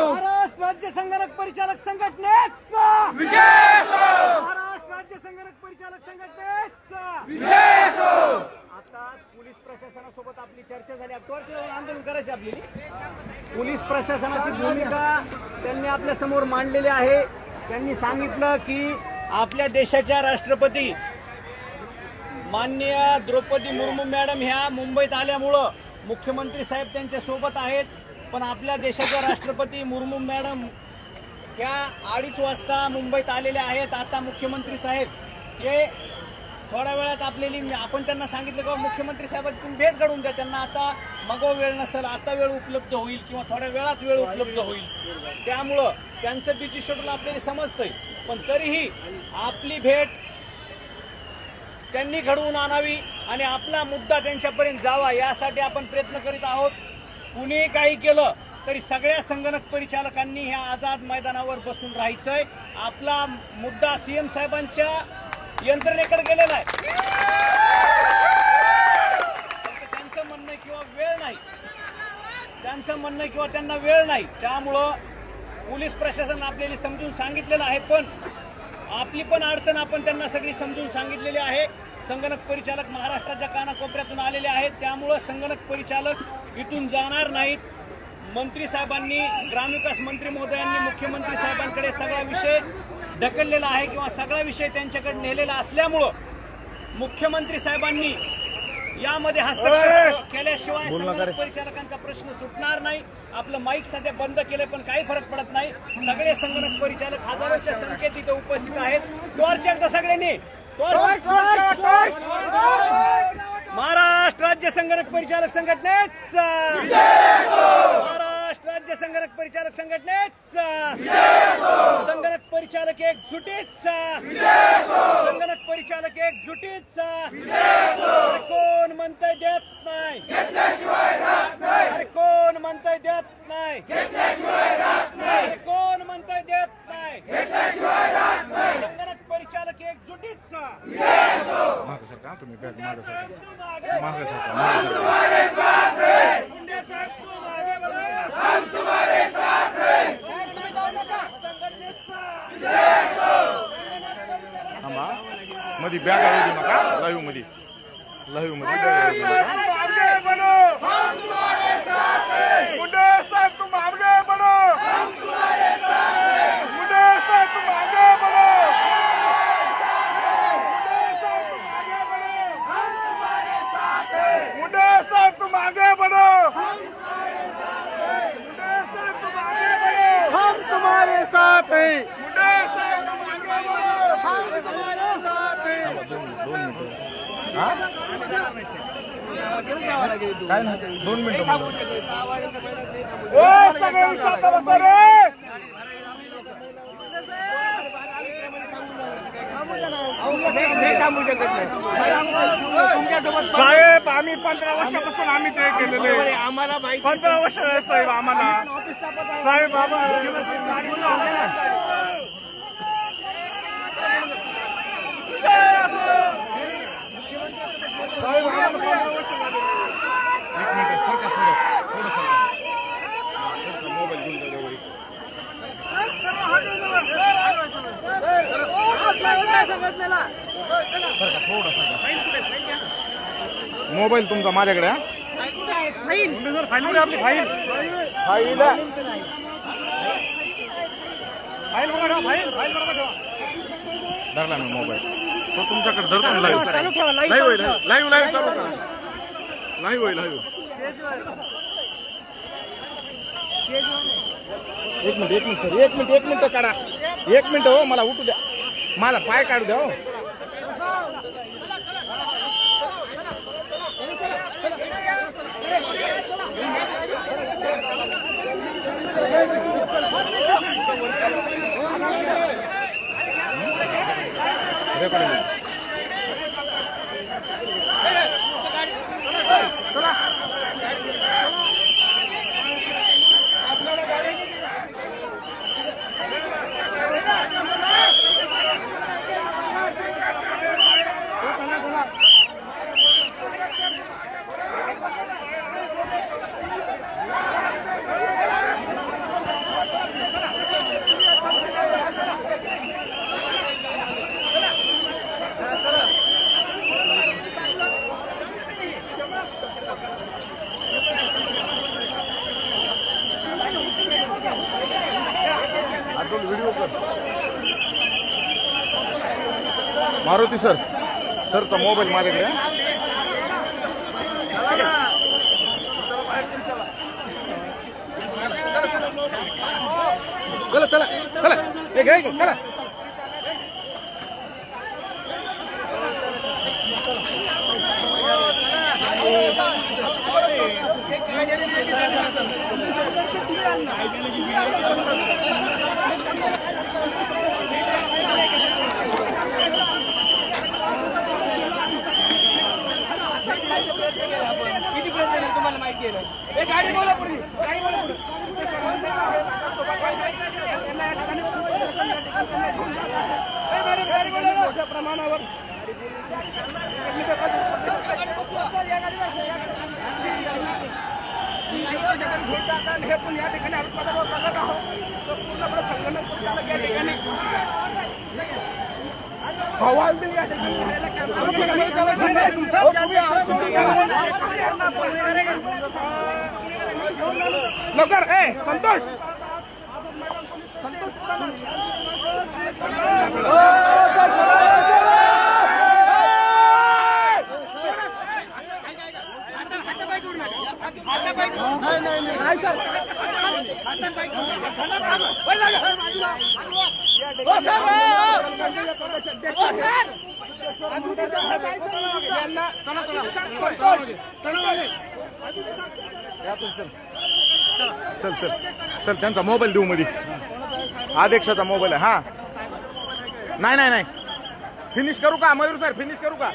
महाराष्ट्र राज्य संगणक परिचालक संघटनेचा विजय असो. महाराष्ट्र राज्य संगणक परिचालक संघटनेचा विजय असो. आता पोलीस प्रशासनासोबत आपली चर्चा झाली. टॉर्चर आंदोलन करायची आपली. पोलीस प्रशासनाची भूमिका त्यांनी आपल्या समोर मांडलेली आहे. त्यांनी सांगितलं की आपल्या देशाच्या राष्ट्रपती माननीय द्रौपदी मुर्मू मॅडम ह्या मुंबईत आल्यामुळं मुख्यमंत्री साहेब त्यांच्या सोबत आहेत. पण आपल्या देशाच्या राष्ट्रपती मुर्मू मॅडम ह्या 2:30 वाजता मुंबईत आलेल्या आहेत. आता मुख्यमंत्री साहेब हे थोड्या वेळात आपण त्यांना सांगितलं की मुख्यमंत्री साहेबांची तुम्ही भेट घडवून द्या. त्यांना आता मगो वेळ नसेल, आता वेळ उपलब्ध होईल किंवा थोड्या वेळात वेळ उपलब्ध होईल. त्यामुळं त्यांचं बिझी शेड्यूल आपल्याला समजतंय. पण तरीही आपली भेट त्यांनी घडवून आणावी आणि आपला मुद्दा त्यांच्यापर्यंत जावा यासाठी आपण प्रयत्न करीत आहोत. कुणी काही केलं तरी सगळ्या संगणक परिचालकांनी ह्या आझाद मैदानावर बसून राहायचंय. आपला मुद्दा सीएम साहेबांच्या यंत्रणेकडे गेलेला आहे. त्यांचं म्हणणं किंवा वेळ नाही, त्यांना वेळ नाही. त्यामुळं पोलीस प्रशासन आपल्याला समजून सांगितलेलं आहे. पण आपली पण अडचण आपण त्यांना सगळी समजून सांगितलेली आहे. संगणक परिचालक महाराष्ट्राच्या कानाकोपऱ्यातून आलेले आहेत. त्यामुळं संगणक परिचालक इथून जाणार नाहीत. मंत्री साहेबांनी, ग्रामविकास मंत्री महोदयांनी मुख्यमंत्री साहेबांकडे सगळा विषय ढकललेला आहे किंवा सगळा विषय त्यांच्याकडे नेलेला असल्यामुळं मुख्यमंत्री साहेबांनी यामध्ये हस्तक्षेप केल्याशिवाय संगणक परिचालकांचा प्रश्न सुटणार नाही. आपलं माईक सध्या बंद केलंय पण काही फरक पडत नाही. सगळे संगणक परिचालक हजारोच्या संख्येत इथे उपस्थित आहेत. टॉर्च एकदा सगळ्यांनी महाराष्ट्र राज्य संगणक परिचालक संघटनेचा महाराष्ट्र राज्य संगणक परिचालक संघटनेचा संगणक परिचालक एकजुटीचा संगणक परिचालक एकजुटीचा. कोण म्हणतंय देत नाही, अरे कोण म्हणतंय देत नाही, कोण म्हणतंय देत नाही. संगणक परिचालक एकजुटीचा. मागे सरका तुम्ही बॅग मागे सरका. थांबा, मध्ये बॅग येऊ देऊ नका. लाईव्ह मध्ये काय नाही 2 मिनिटं. साहेब आम्ही 15 वर्षापासून आम्ही ते केलेले. आम्हाला 15 वर्ष साहेब आम्हाला साहेब मोबाईल तुमचा माझ्याकडे. धरला मी मोबाईल तो तुमच्याकडे धरतो. लाईव्ह चालू करा. लाईव्ह होईल. एक मिनिट काढा. 1 मिनिट हो, मला उठू द्या. मला पाय काढू द्या हो. व्हिडिओ कर. मारुती सर, सरचा मोबाईल माझ्याकडे आहे. चला चला चला, हे घ्या इकडे, चला. किती पर्यंत तुम्हाला माहिती आहे ना? गाडी बोला पुढे, गाडी बोला पुढे. मोठ्या प्रमाणावर हे पण या ठिकाणी आरोप करत आहोत. पूर्णपणे संघटन या ठिकाणी हवालदिल या लवकर. ए संतोष, चल चल चल, त्यांचा मोबाईल देऊ मध्ये. अध्यक्षाचा मोबाईल आहे. हा, नाही नाही नाही, फिनिश करू का मयूर सर, फिनिश करू का?